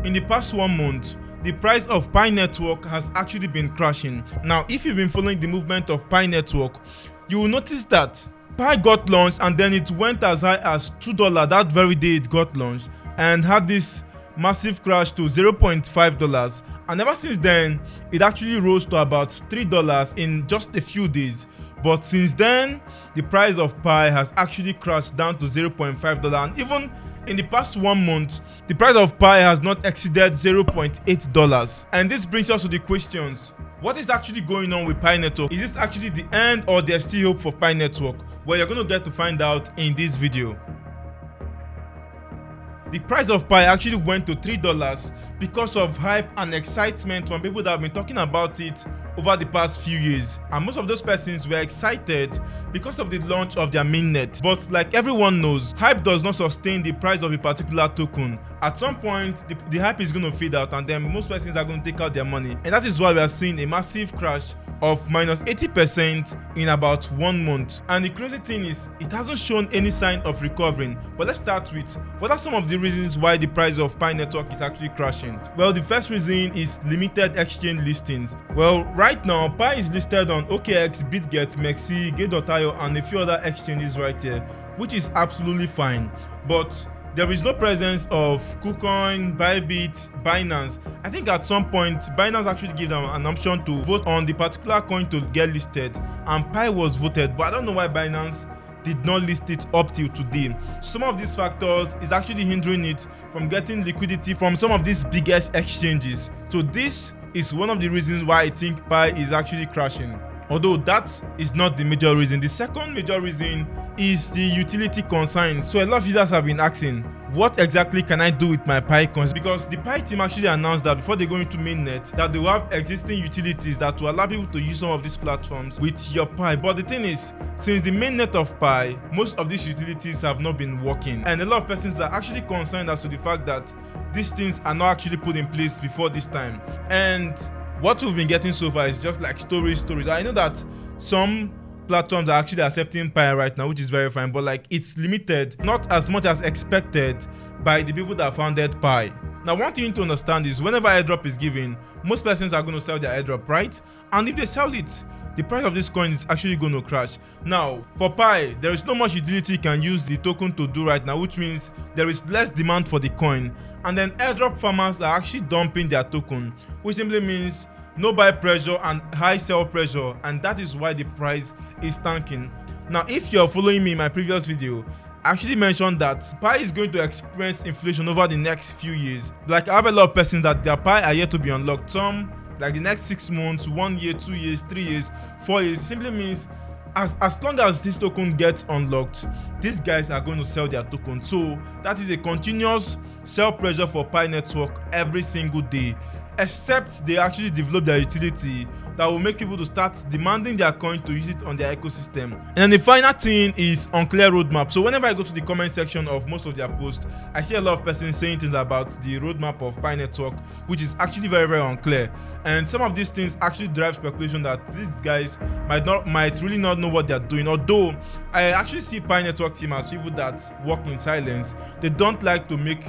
in the past 1 month, the price of Pi Network has actually been crashing. Now, if you've been following the movement of Pi Network, you will notice that Pi got launched and then it went as high as $2 that very day it got launched and had this massive crash to $0.5. And ever since then, it actually rose to about $3 in just a few days. But since then, the price of Pi has actually crashed down to $0.5, and even in the past 1 month, the price of Pi has not exceeded $0.8. And this brings us to the questions. What is actually going on with Pi Network? Is this actually the end, or there's still hope for Pi Network? Well, you're going to get to find out in this video. The price of Pi actually went to $3 because of hype and excitement from people that have been talking about it over the past few years, and most of those persons were excited because of the launch of their mainnet. But like everyone knows, hype does not sustain the price of a particular token. At some point, the hype is going to fade out, and then most persons are going to take out their money, and that is why we are seeing a massive crash of minus 80% in about 1 month. And the crazy thing is, it hasn't shown any sign of recovering. But let's start with, what are some of the reasons why the price of Pi Network is actually crashing? Well, the first reason is limited exchange listings. Well, right now, Pi is listed on OKX, BitGet, Mexi, Gate.io, and a few other exchanges right here, which is absolutely fine. But there is no presence of KuCoin, Bybit, Binance. I think at some point, Binance actually gave them an option to vote on the particular coin to get listed, and Pi was voted, but I don't know why Binance did not list it up till today. Some of these factors is actually hindering it from getting liquidity from some of these biggest exchanges. So this is one of the reasons why I think Pi is actually crashing. Although that is not the major reason. The second major reason is the utility concerns. So a lot of users have been asking, what exactly can I do with my Pi coins? Because the Pi team actually announced that before they go into mainnet, that they will have existing utilities that will allow people to use some of these platforms with your Pi. But the thing is, since the mainnet of Pi, most of these utilities have not been working, and a lot of persons are actually concerned as to the fact that these things are not actually put in place before this time. And what we've been getting so far is just like stories. I know that some platforms are actually accepting Pi right now, which is very fine, but like it's limited, not as much as expected by the people that founded Pi. Now, one thing you need to understand is whenever airdrop is given, most persons are going to sell their airdrop, right? And if they sell it, the price of this coin is actually going to crash. Now, for Pi, there is not much utility you can use the token to do right now, which means there is less demand for the coin. And then airdrop farmers are actually dumping their token, which simply means no buy pressure and high sell pressure, and that is why the price is tanking. Now, if you're following me in my previous video, I actually mentioned that Pi is going to experience inflation over the next few years. Like, I have a lot of persons that their Pi are yet to be unlocked. Some like the next 6 months, 1 year, 2 years, 3 years, 4 years. It simply means as long as this token gets unlocked, these guys are going to sell their token. So that is a continuous sell pressure for Pi Network every single day, except they actually develop their utility that will make people to start demanding their coin to use it on their ecosystem. And then the final thing is Unclear roadmap. So whenever I go to the comment section of most of their posts, I see a lot of persons saying things about the roadmap of Pi Network, which is actually very, very unclear. And some of these things actually drive speculation that these guys might really not know what they're doing. Although I actually see Pi Network team as people that work in silence. They don't like to make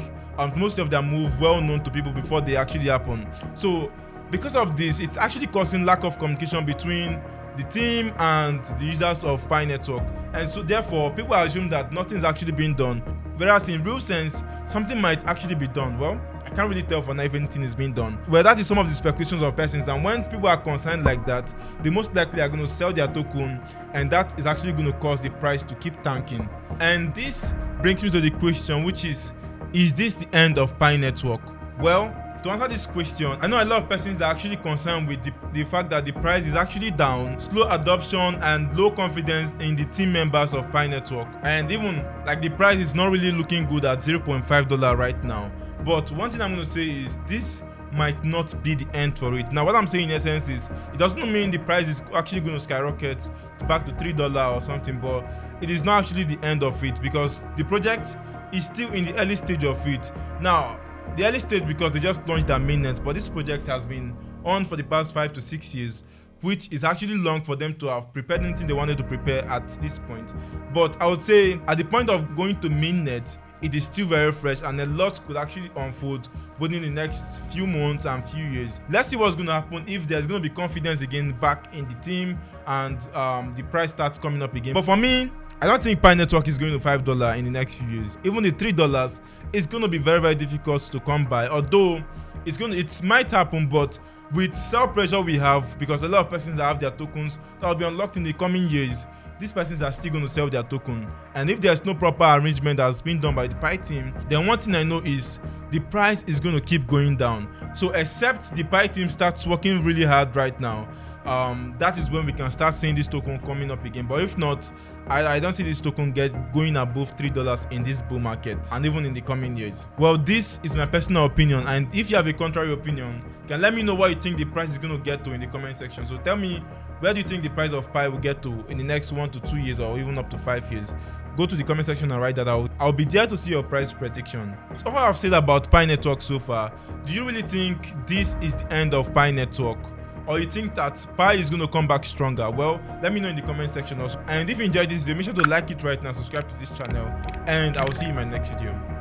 most of their move well known to people before they actually happen. So because of this, it's actually causing lack of communication between the team and the users of Pi Network, and so therefore people assume that nothing's actually being done, whereas in real sense something might actually be done. Well, I can't really tell for now if anything is being done. Well, that is some of the speculations of persons, and when people are concerned like that, they most likely are going to sell their token, and that is actually going to cause the price to keep tanking. And this brings me to the question, which is this the end of Pi Network? Well, to answer this question, I know a lot of persons are actually concerned with the fact that the price is actually down, slow adoption, and low confidence in the team members of Pi Network. And even like the price is not really looking good at $0.5 right now. But one thing I'm going to say is this might not be the end for it. Now, what I'm saying in essence is it doesn't mean the price is actually going to skyrocket back to $3 or something, but it is not actually the end of it, because the project is still in the early stage of it. Now, the early stage because they just launched their mainnet, but this project has been on for the past 5 to 6 years, which is actually long for them to have prepared anything they wanted to prepare at this point. But I would say at the point of going to mainnet, it is still very fresh, and a lot could actually unfold within the next few months and few years. Let's see what's going to happen if there's going to be confidence again back in the team and the price starts coming up again. But for me, I don't think Pi Network is going to $5 in the next few years. Even the $3 is going to be very, very difficult to come by. Although it might happen, but with sell pressure we have, because a lot of persons have their tokens that will be unlocked in the coming years, these persons are still going to sell their token. And if there's no proper arrangement that's been done by the Pi team, then one thing I know is the price is going to keep going down. So except the Pi team starts working really hard right now, that is when we can start seeing this token coming up again. But if not, I don't see this token going above $3 in this bull market and even in the coming years. Well, this is my personal opinion, and if you have a contrary opinion, you can let me know what you think the price is going to get to in the comment section. So tell me, where do you think the price of Pi will get to in the next 1 to 2 years, or even up to 5 years? Go to the comment section and write that out. I'll be there to see your price prediction. That's all I've said about Pi Network so far. Do you really think this is the end of Pi Network, or you think that Pi is going to come back stronger? Well, let me know in the comment section also. And if you enjoyed this video, make sure to like it right now, subscribe to this channel, and I will see you in my next video.